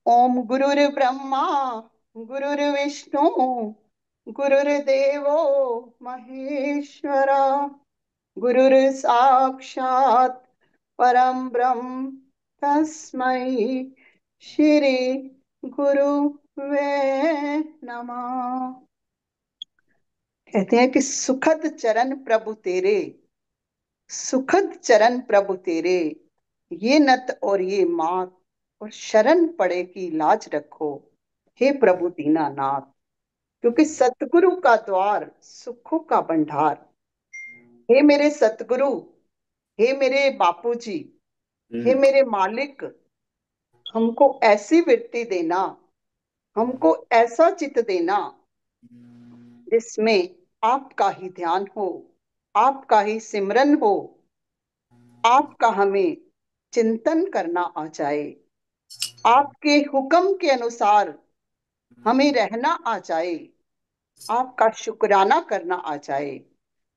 ओम गुरुर्ब्रह्मा गुरुर्विष्णु गुरुर्देवो महेश्वरा गुरुर्साक्षात् परम ब्रह्म तस्मै श्री गुरुवे नमः। कहते हैं कि सुखद चरण प्रभु तेरे, सुखद चरण प्रभु तेरे, ये नत और ये मात और शरण पड़े की लाज रखो, हे प्रभु दीनानाथ। क्योंकि सतगुरु का द्वार सुखों का भंडार। हे मेरे सतगुरु, हे मेरे बापूजी, हे हम्म। मेरे मालिक, हमको ऐसी वृत्ति देना, हमको ऐसा चित्त देना जिसमें आपका ही ध्यान हो, आपका ही सिमरन हो, आपका हमें चिंतन करना आ जाए, आपके हुक्म के अनुसार हमें रहना आ जाए, आपका शुक्राना करना आ जाए।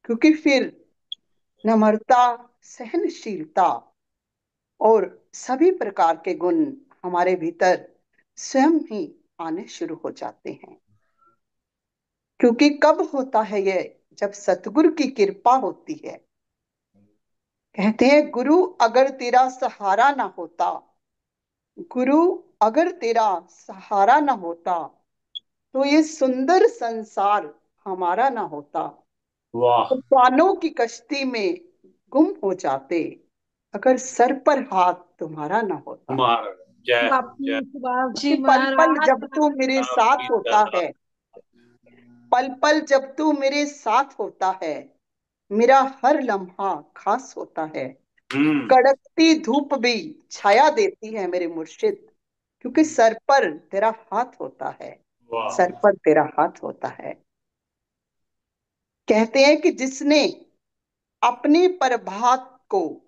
क्योंकि फिर नम्रता, सहनशीलता और सभी प्रकार के गुण हमारे भीतर स्वयं ही आने शुरू हो जाते हैं। क्योंकि कब होता है ये? जब सतगुरु की कृपा होती है। कहते हैं गुरु अगर तेरा सहारा ना होता, गुरु अगर तेरा सहारा ना होता तो ये सुंदर संसार हमारा ना होता। वाह। तूफानों की कश्ती में गुम हो जाते अगर सर पर हाथ तुम्हारा ना होता। महाराज। जय हो, बापू जय। सुभाष कि जी पल पल महाराज। जब तू मेरे आपकी साथ होता दाता। है, पल पल जब तू मेरे साथ होता है, मेरा हर लम्हा खास होता है। हम्म। कड़कती धूप भी छाया देती है मेरे मुर्शिद, क्योंकि सर पर तेरा हाथ होता है, वाह। सर पर तेरा हाथ होता है। कहते हैं कि जिसने अपने प्रभात को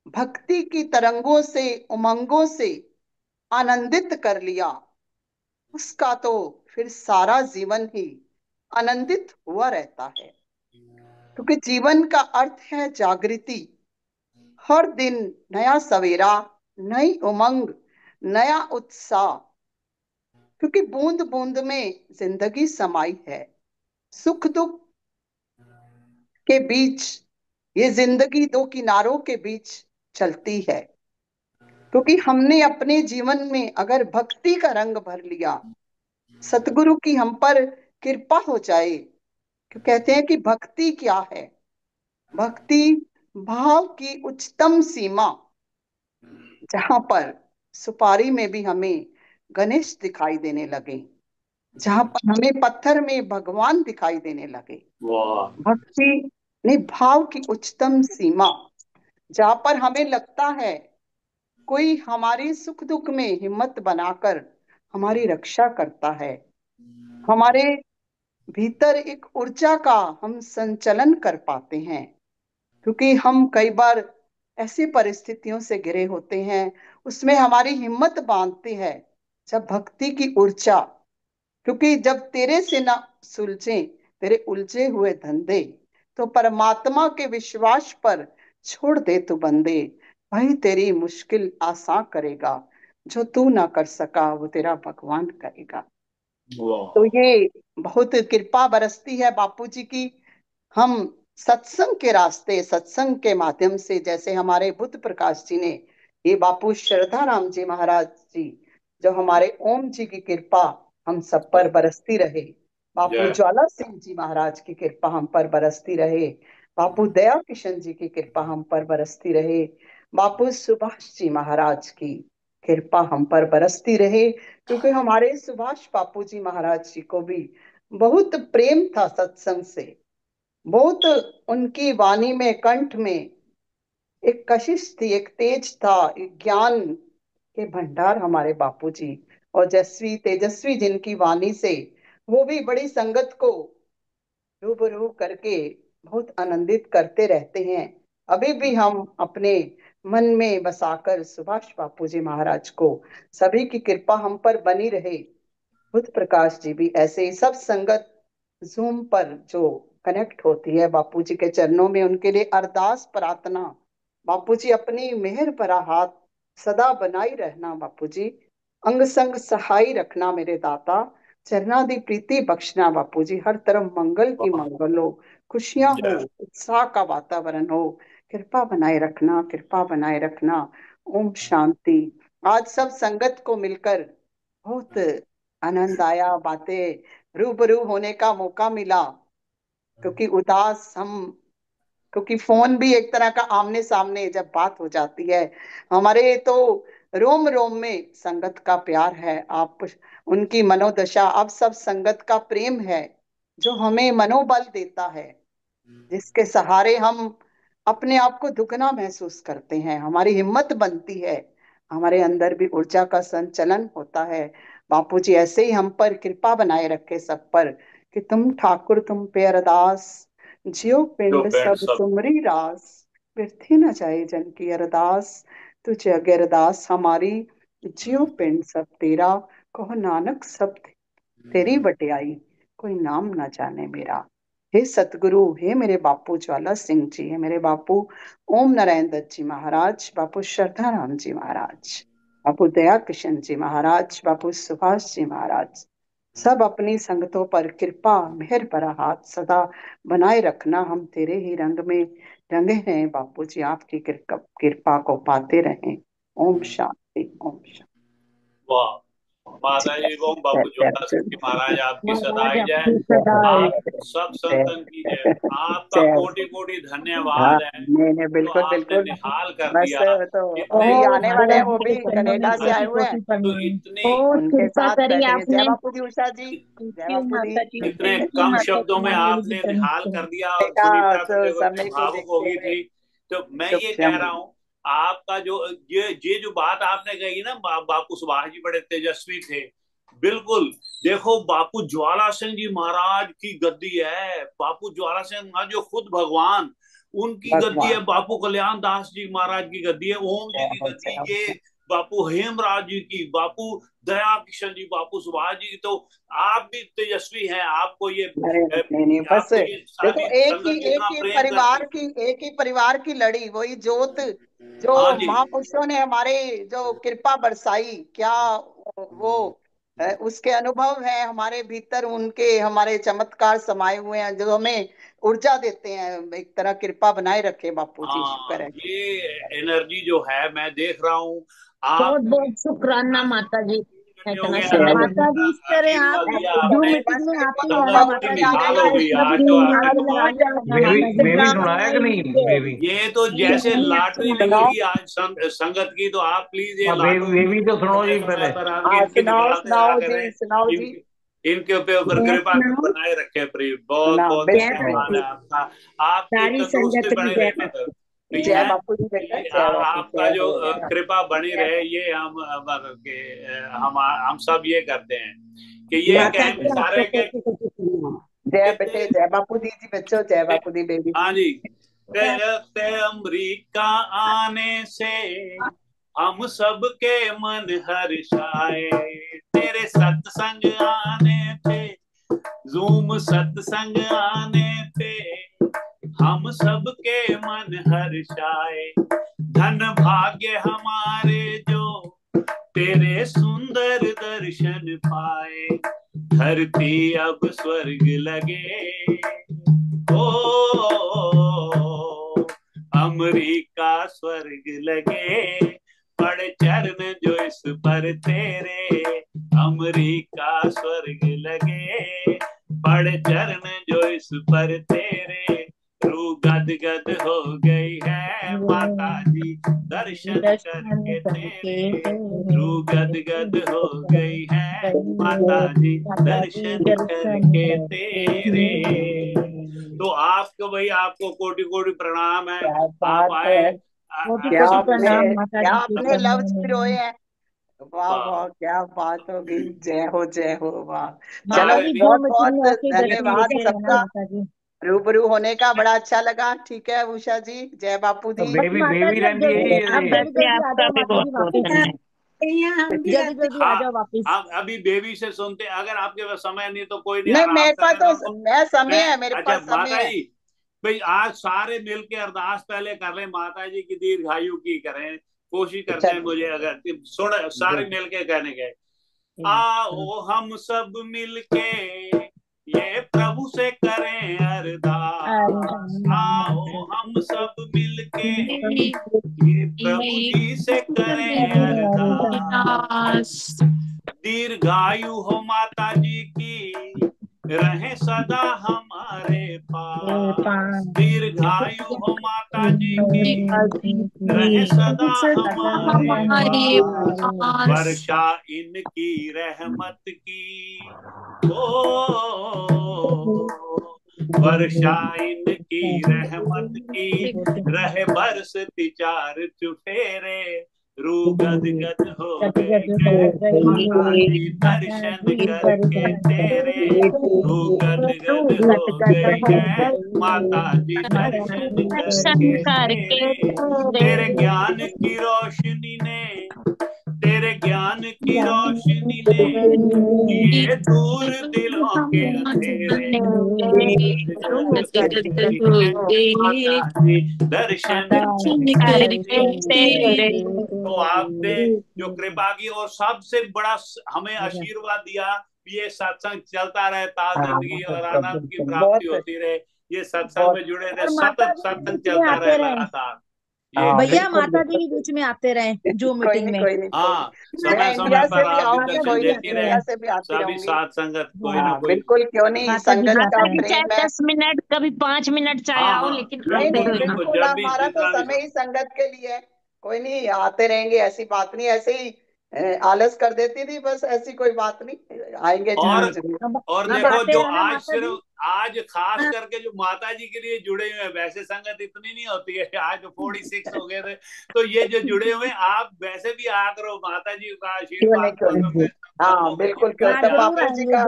भक्ति की तरंगों से, उमंगों से आनंदित कर लिया, उसका तो फिर सारा जीवन ही आनंदित हुआ रहता है। क्योंकि जीवन का अर्थ है जागृति। हर दिन नया सवेरा, नई उमंग, नया उत्साह। क्योंकि बूंद बूंद में जिंदगी समाई है। सुख दुख के बीच ये जिंदगी दो किनारों के बीच चलती है। क्योंकि हमने अपने जीवन में अगर भक्ति का रंग भर लिया, सतगुरु की हम पर कृपा हो जाए। क्यों कहते हैं कि भक्ति क्या है? भक्ति भाव की उच्चतम सीमा, जहां पर सुपारी में भी हमें गणेश दिखाई देने लगे, जहां पर हमें पत्थर में भगवान दिखाई देने लगे। वाह। भक्ति ने भाव की उच्चतम सीमा, जहां पर हमें लगता है कोई हमारे सुख दुख में हिम्मत बनाकर हमारी रक्षा करता है। हमारे भीतर एक ऊर्जा का हम संचलन कर पाते हैं। क्योंकि हम कई बार ऐसी परिस्थितियों से घिरे होते हैं, उसमें हमारी हिम्मत बांधती है जब भक्ति की ऊर्जा। क्योंकि जब तेरे से ना सुलझे तेरे उलझे हुए धंधे, तो परमात्मा के विश्वास पर छोड़ दे तू बंदे। भाई तेरी मुश्किल आसान करेगा, जो तू ना कर सका वो तेरा भगवान करेगा। तो वाह। ये बहुत कृपा बरसती है बापू जी की। हम सत्संग के रास्ते, सत्संग के माध्यम से, जैसे हमारे बुद्ध प्रकाश जी ने, ये बापू श्रद्धा राम जी महाराज जी, जो हमारे ओम जी की कृपा हम सब पर बरसती रहे। बापू जय। ज्वाला सिंह जी महाराज की कृपा हम पर बरसती रहे। बापू दया किशन जी की कृपा हम पर बरसती रहे। बापू सुभाष जी महाराज की कृपा हम पर बरसती रहे। क्योंकि हमारे सुभाष बापू जी महाराज जी को भी बहुत प्रेम था सत्संग से। बहुत उनकी वाणी में, कंठ में एक कशिश थी, एक तेज था, एक ज्ञान के भंडार हमारे बापूजी। और जस्वी तेजस्वी जिनकी वाणी से वो भी बड़ी संगत को रूबरू करके बहुत आनंदित करते रहते हैं। अभी भी हम अपने मन में बसाकर सुभाष बापूजी महाराज को, सभी की कृपा हम पर बनी रहे। बुद्ध प्रकाश जी भी ऐसे ही सब संगत जूम पर जो कनेक्ट होती है बापूजी के चरणों में, उनके लिए अरदास प्रार्थना। बापूजी अपनी मेहर भरा हाथ सदा बनाई रहना बापूजी, अंग संग सहाय रखना मेरे दाता, चरणादि प्रीति बख्शना बापू जी। हर तरफ मंगल की वाह। मंगल हो, खुशियां हो, जय। उत्साह का वातावरण हो। कृपा बनाए रखना, कृपा बनाए रखना। ओम शांति। आज सब संगत को मिलकर बहुत आनंद आया, बातें रूबरू होने का मौका मिला। क्योंकि उदास हम, क्योंकि फोन भी एक तरह का आमने सामने जब बात हो जाती है, हमारे तो रोम रोम में संगत का प्यार है। आप उनकी मनोदशा, अब सब संगत का प्रेम है जो हमें मनोबल देता है, जिसके सहारे हम अपने आप को दुगना महसूस करते हैं, हमारी हिम्मत बनती है, हमारे अंदर भी ऊर्जा का संचलन होता है। बापू जी ऐसे ही हम पर कृपा बनाए रखे सब पर, कि तुम ठाकुर तुम पे अरदास, जियो जो पिंड बैंड सब सब। तुमरी रास, बिरथी न जाए जन की अरदास, तुझे अगे अरदास हमारी, जियो पिंड सब तेरा, कहो नानक सब तेरी बटियाई, कोई नाम ना जाने मेरा। हे सतगुरु, हे मेरे बापू ज्वाला सिंह जी, हे मेरे बापू ओम नारायण दत्त जी महाराज, बापू श्रद्धाराम जी महाराज, बापू दया किशन जी महाराज, बापू सुभाष जी महाराज, सब अपनी संगतों पर कृपा मेहर भरा हाथ सदा बनाए रखना। हम तेरे ही रंग में रंगे हैं बापू जी, आपकी कृपा को पाते रहें। ओम शांति, ओम शांति। वाह। जय माता जी ओम जय बापू ज्वाला सिंह जी जय महाराज आपकी महाराज सदाई जय। आपकी सदा आप सब जय संतन की जय। आपका जय। कोटि कोटि हाँ धन्यवाद है नहीं नहीं, जो बिल्कुल आपने बिल्कुल। निहाल कर बस दिया। तो इतने अभी बहुत आने वाले हैं, बहुत वो भी इतने चरणों में कनाडा से आए कोटि हुए हैं, कोटि तो प्रणाम। इतनी बहुत उनके कृपा साथ करी बैठेंगे। जय आपने। बापू जी, उषा जी। जय थैंक यू बापू जी। माता जी, इतने थैंक यू कम माता शब्दों जी, में मेरी भी आपने तरफ निहाल से। कर दिया और देखा सुनीता तो तो देखो समय को भावुक हो देखते गई हुए थी। तो मैं चुप ये से कह हम। रहा हूँ आपका जो ये जो बात आपने कही ना, बापू सुभाष जी बड़े तेजस्वी थे। बिल्कुल। देखो बापू ज्वाला सिंह जी महाराज की गद्दी है, बापू ज्वाला सिंह महाराज जो खुद भगवान, उनकी गद्दी है। भगवान बापू कल्याण दास जी महाराज की गद्दी है, ओम जी जय की हो, गद्दी जय हो, ये, जय बापू हेमराज जी की, बापू दया किशन जी, बापू सुभाष जी की। तो आप भी तेजस्वी हैं। आपको ये हो। अरे नहीं नहीं, बस आपको ये देखो, सारी संगत जितना प्रेम करती। एक ही परिवार की लड़ी, वही जोत जो हाँ जी। महापुरुषों ने हमारे जो कृपा बरसाई, क्या वो उसके अनुभव है हमारे भीतर, उनके हमारे चमत्कार समाये हुए हैं जो हमें ऊर्जा देते हैं। एक तरह कृपा बनाए रखे बापू जी, हाँ शुक्र है। ये एनर्जी जो है मैं देख रहा हूँ आप बहुत बहुत शुक्राना माता जी, हो इतना गया। समय जय माता जी इस तरह आशीर्वाद आप दिया बापू, जो आपने। मीटिंग बस में मेरे को आती तो है ना वक्त संगत की माता नहीं जी, आने मिसाल का हो है। गई आज सबकी तो आपके निहार स्वभाव लगाने की। वाला बेबी माता जी बेबी कृपा सुनाया कि नहीं बनाई बेबी? ये तो ये जैसे नहीं आप लॉटरी सुनाए। निकल सुनाओ। गई आज संगत की। तो आप प्लीज ये हाँ बेबी लॉटरी बेबी तो सुनो समय जी समय पहले। पर आपकी हाँ इनकी सुनाओ, निकालते रहा सुनाओ करें। जी, सुनाओ जी। इनके इनके ऊपर मैं कृपा सुनाऊं? बनाए रखे प्रिय। बहुत सुना बहुत जय बिल्कुल धन्यवाद बापू, है बिल्कुल। आपका। आपकी सारी तंदुरुस्ती संगत की बनी जय रहे बापू। मतलब। तो जय ये बापू जी बेटा, जय बापू, आपका जय जो हो, जय हो। कृपा बनी रहे ये हम सब ये करते हैं कि ये माता कहें जी आपको सारे के कोटि कोटि प्रणाम। जय कितने। बेटे, जय बापू जी, जी बच्चों, जय बापू जी बेबी। हाँ जी। ते अमरीका आने से हम सबके मन हर्षाए, तेरे सत्संग आने पे, जूम सत्संग आने पे हम सबके मन हर्षाए। धन भाग्य हमारे जो तेरे सुंदर दर्शन पाए, धरती अब स्वर्ग लगे। ओ अमेरिका स्वर्ग लगे, पड़े चरण जो इस पर तेरे। अमेरिका स्वर्ग लगे, पड़े चरण जो इस पर तेरे। रू गद गद हो गई है माता जी दर्शन दर्शन करके करके तेरे। रू गद गद हो तेरे गई है माता जी माता जी दर्शन दर्शन करके करके तेरे। तो आपको भाई आपको कोटि कोटि प्रणाम है। क्या आप बात आए। है, कोटि क्या कोटि आपने, प्रणाम माता क्या जी के आपने लफ्ज चरणों पिरोए में। हैं। वाह वाह। वाह, क्या बात होगी। जय हो, जय हो, वाह। चलो, माता सारे जी जो बहुत मीटिंग में बहुत आके गद्दी धन्यवाद देते हैं ना सबका। माता जी, रूबरू होने का बड़ा अच्छा लगा। ठीक है उषा जी, जय बापू अब जी। बस बेबी माता बेबी जी अब रहती है जल्दी, ये अब ये। जल्दी वैसे जल्दी आ आपका जाओ भी माता बहुत जी बहुत वापिस, धन्यवाद। यहाँ हम भी जल्दी रहते जल्दी आ हाँ। जाओ वापिस। हम अभी बेबी से सुनते, अगर आपके पास समय नहीं तो कोई नहीं, नहीं, आराम मेरे कर पास लेना तो उनको। मैं समय मैं है, मेरे अच्छा पास समय माता है। जी, भाई आज सारे मिल के अरदास पहले कर लें, माता जी की दीर्घायु की करें। कोशिश करते हैं, मुझे अगर सुन सारे मिलके कहने गए, आओ हम सब मिलके ये प्रभु से करें अरदास, आओ हम सब मिलके ये प्रभु जी से करें अरदास। दीर्घायु हो माता जी की रहे सदा हमारे पास, दीर्घायु हो माता जी की रहे सदा हमारे पास। वर्षा इनकी रहमत की, ओ वर्षा इनकी रहमत की रहे बरसती चार चुफेरे, रू गदगद हो गए माता जी दर्शन करके तेरे, रू गदगद हो गई है माता जी दर्शन करके तेरे। तेरे ज्ञान की रोशनी ने, तेरे ज्ञान की रोशनी ने ये दूर दिलों के अंधेरे, दर्शन करके। तो आपने जो कृपा की और सबसे बड़ा हमें आशीर्वाद दिया, ये सत्संग चलता रहे, ताज जिंदगी और आनंद की प्राप्ति होती रहे, ये सत्संग में जुड़े रहे, सतत सत्संग चलता रहे लगातार। भैया माता जी भी बीच में आते रहे जो मीटिंग में। हाँ, समय समय पर आप दर्शन देती रहे, सभी साथ संगत कोई ना कोई। बिल्कुल, क्यों नहीं, संगत का चाहे प्रेम है। 10 मिनट कभी 5 मिनट चाहे आओ, लेकिन नहीं नहीं, आते रहना। बिल्कुल, हमारा तो समय ही संगत के लिए है। कोई नहीं, आते रहेंगे, ऐसी बात नहीं। ऐसे ही आलस कर देती थी, बस ऐसी कोई बात नहीं, आएंगे जरूर। और देखो जो आज सिर्फ आज खास करके जो माता जी के लिए जुड़े हुए हैं, वैसे संगत इतनी नहीं होती है, आज 46 हो गए थे, तो ये जो जुड़े हुए हैं, आप वैसे भी आ करो, माता जी का आशीर्वाद। हाँ बिल्कुल, बापू जी का,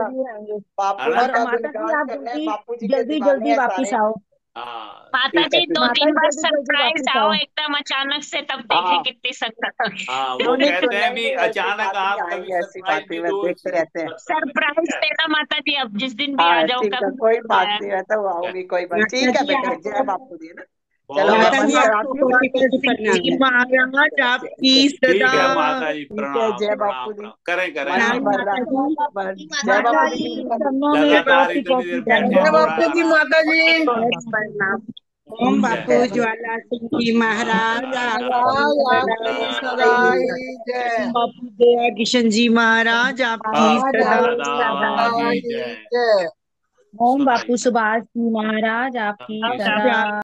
बापू जी का माता जी आप बापू जी जल्दी जल्दी वापिस आओ। माता जी 2-3 बार सरप्राइज आओ एकदम अचानक से, तब देखें कितनी संगत होगी। हाँ, वो कहते हैं भी अचानक आप कभी सरप्राइज भी दो, देखते रहते हैं। सरप्राइज देना माता जी, अब जिस दिन भी आ जाओ। ठीक है, कोई बात नहीं, है तो आओगी, कोई बात। ठीक है बेटे, जय बापू जी ना। चलो माता जी महाराज आपकी सदा, माता जी प्रणाम, जय बापू जी, करें करें, जय बापू जी, लगातार इतनी देर बैठे जय बापू जी, माता जी प्रणाम। ओम बापू ज्वाला सिंह जी महाराज आपकी सदाई जय। बापू दया किशन जी महाराज आपकी सदा जय। ओम बापू सुभाष जी महाराज आपकी सदा